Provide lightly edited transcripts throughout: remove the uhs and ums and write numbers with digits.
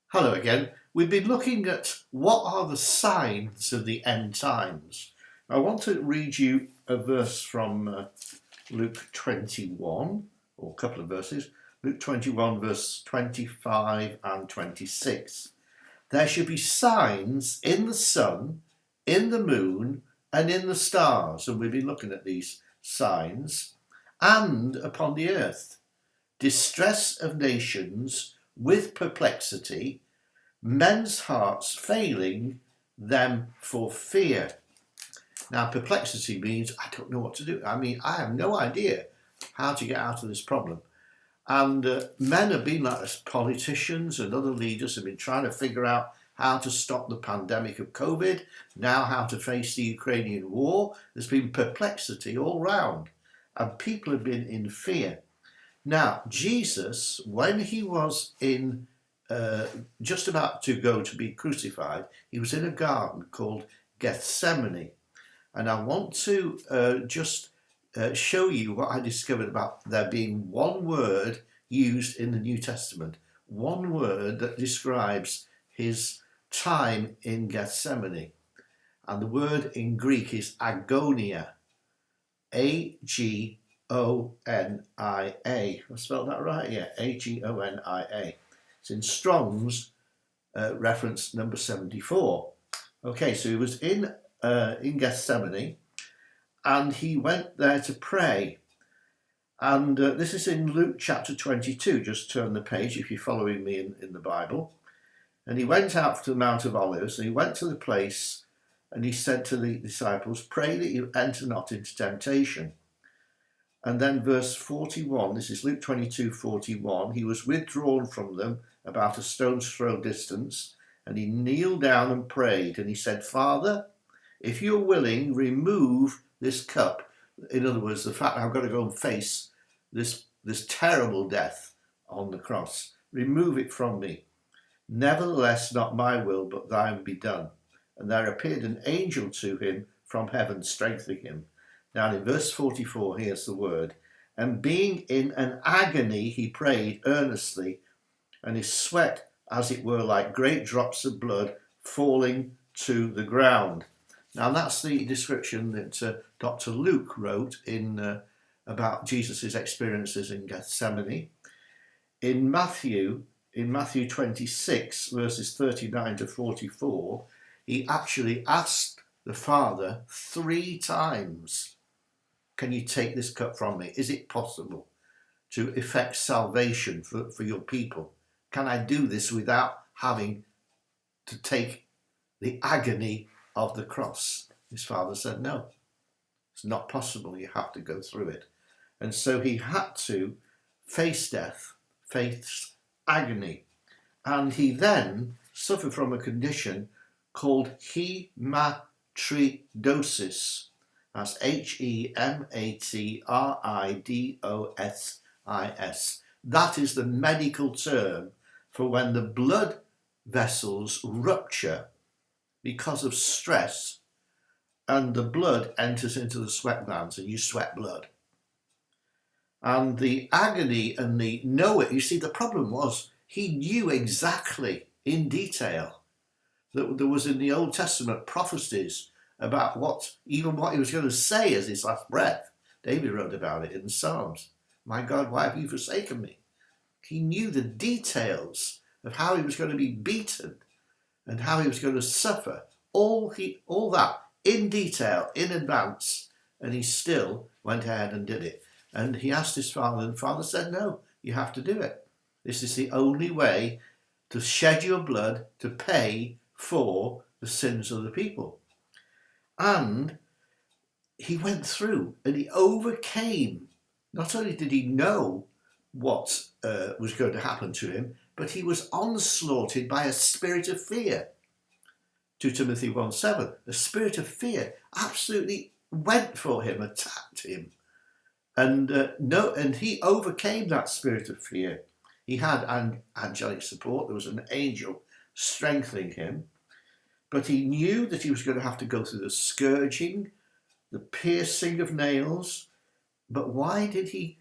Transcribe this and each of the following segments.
Hello again. We've been looking at what are the signs of the end times. I want to read you a verse from Luke 21, or a couple of verses. Luke 21, verse 25 and 26. There should be signs in the sun, in the moon, and in the stars. And we've been looking at these signs. And upon the earth, distress of nations with perplexity, men's hearts failing them for fear. Now, perplexity means I don't know what to do. I have no idea how to get out of this problem. And men have been like this, politicians and other leaders have been trying to figure out how to stop the pandemic of COVID, now how to face the Ukrainian war. There's been perplexity all round, and people have been in fear. Now, Jesus, when he was in just about to go to be crucified, he was in a garden called Gethsemane. And I want to just show you what I discovered about there being one word used in the New Testament, one word that describes his time in Gethsemane. And the word in Greek is agonia, Agonia. I spelled that right? Yeah, Agonia. It's in Strong's reference number 74. Okay, so he was in Gethsemane, and he went there to pray. And this is in Luke chapter 22. Just turn the page if you're following me in the Bible. And he went out to the Mount of Olives, and he went to the place, and he said to the disciples, "Pray that you enter not into temptation." And then verse 41, this is Luke 22:41, he was withdrawn from them about a stone's throw distance, and he kneeled down and prayed, and he said, "Father, if you're willing, remove this cup." In other words, the fact I've got to go and face this terrible death on the cross. Remove it from me. Nevertheless, not my will, but thine be done. And there appeared an angel to him from heaven, strengthening him. Now in verse 44, here's the word. And being in an agony, he prayed earnestly, and his sweat, as it were, like great drops of blood falling to the ground. Now that's the description that Dr. Luke wrote in about Jesus' experiences in Gethsemane. In Matthew 26, verses 39 to 44, he actually asked the Father 3 times, "Can you take this cup from me? Is it possible to effect salvation for your people? Can I do this without having to take the agony of the cross?" His father said, "No, it's not possible. You have to go through it." And so he had to face death, face agony. And he then suffered from a condition called hematridosis. That's hematridosis. That is the medical term for when the blood vessels rupture because of stress and the blood enters into the sweat glands and you sweat blood. And the agony and the you see, the problem was he knew exactly in detail that there was in the Old Testament prophecies about what he was going to say as his last breath. David wrote about it in the Psalms. "My God, why have you forsaken me?" He knew the details of how he was going to be beaten and how he was going to suffer. All that in detail, in advance, and he still went ahead and did it. And he asked his father, and the father said, "No, you have to do it. This is the only way to shed your blood to pay for the sins of the people." And he went through and he overcame. Not only did he know what was going to happen to him, but he was onslaughted by a spirit of fear. 2 Timothy 1:7, the spirit of fear absolutely went for him, attacked him. And he overcame that spirit of fear. He had angelic support. There was an angel strengthening him. But he knew that he was going to have to go through the scourging, the piercing of nails. But why did he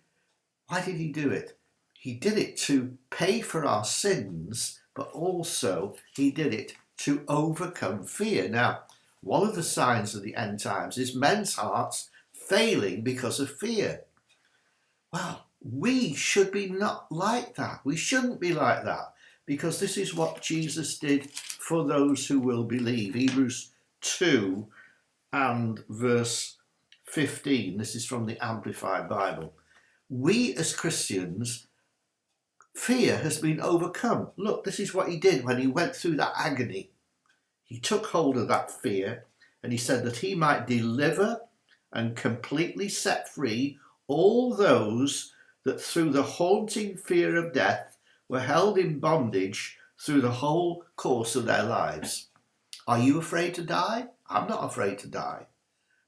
do it? He did it to pay for our sins but also he did it to overcome fear. Now, one of the signs of the end times is men's hearts failing because of fear. Well, we should be not like that. We shouldn't be like that, because this is what Jesus did for those who will believe. Hebrews 2 and verse 15. This is from the Amplified Bible. We as Christians, fear has been overcome. Look, this is what he did when he went through that agony. He took hold of that fear, and he said that he might deliver and completely set free all those that through the haunting fear of death were held in bondage through the whole course of their lives. Are you afraid to die? I'm not afraid to die.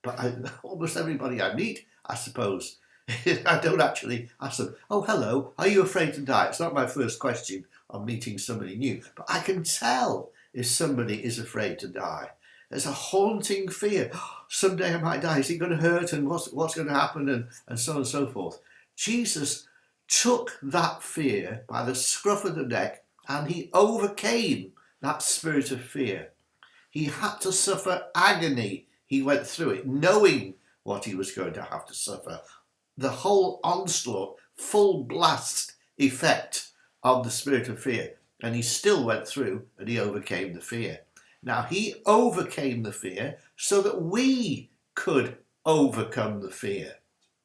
But almost everybody I meet, I suppose, I don't actually ask them, oh, hello, are you afraid to die? It's not my first question on meeting somebody new. But I can tell if somebody is afraid to die. There's a haunting fear. Someday I might die. Is it going to hurt? And what's going to happen? And so on and so forth. Jesus took that fear by the scruff of the neck, and he overcame that spirit of fear. He had to suffer agony. He went through it, knowing what he was going to have to suffer. The whole onslaught, full blast effect of the spirit of fear. And he still went through, and he overcame the fear. Now, he overcame the fear so that we could overcome the fear.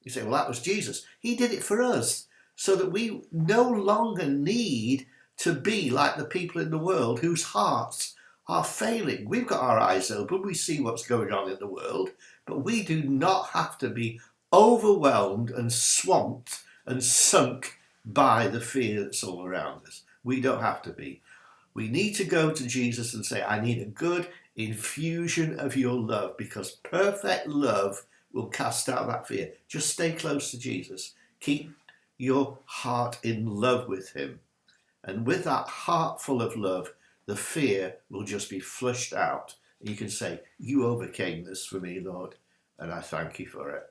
You say, well, that was Jesus. He did it for us so that we no longer need to be like the people in the world whose hearts are failing. We've got our eyes open. We see what's going on in the world, but we do not have to be overwhelmed and swamped and sunk by the fear that's all around us. We don't have to be. We need to go to Jesus and say, I need a good infusion of your love, because perfect love will cast out that fear. Just stay close to Jesus. Keep your heart in love with him. And with that heart full of love, the fear will just be flushed out. And you can say, you overcame this for me, Lord, and I thank you for it.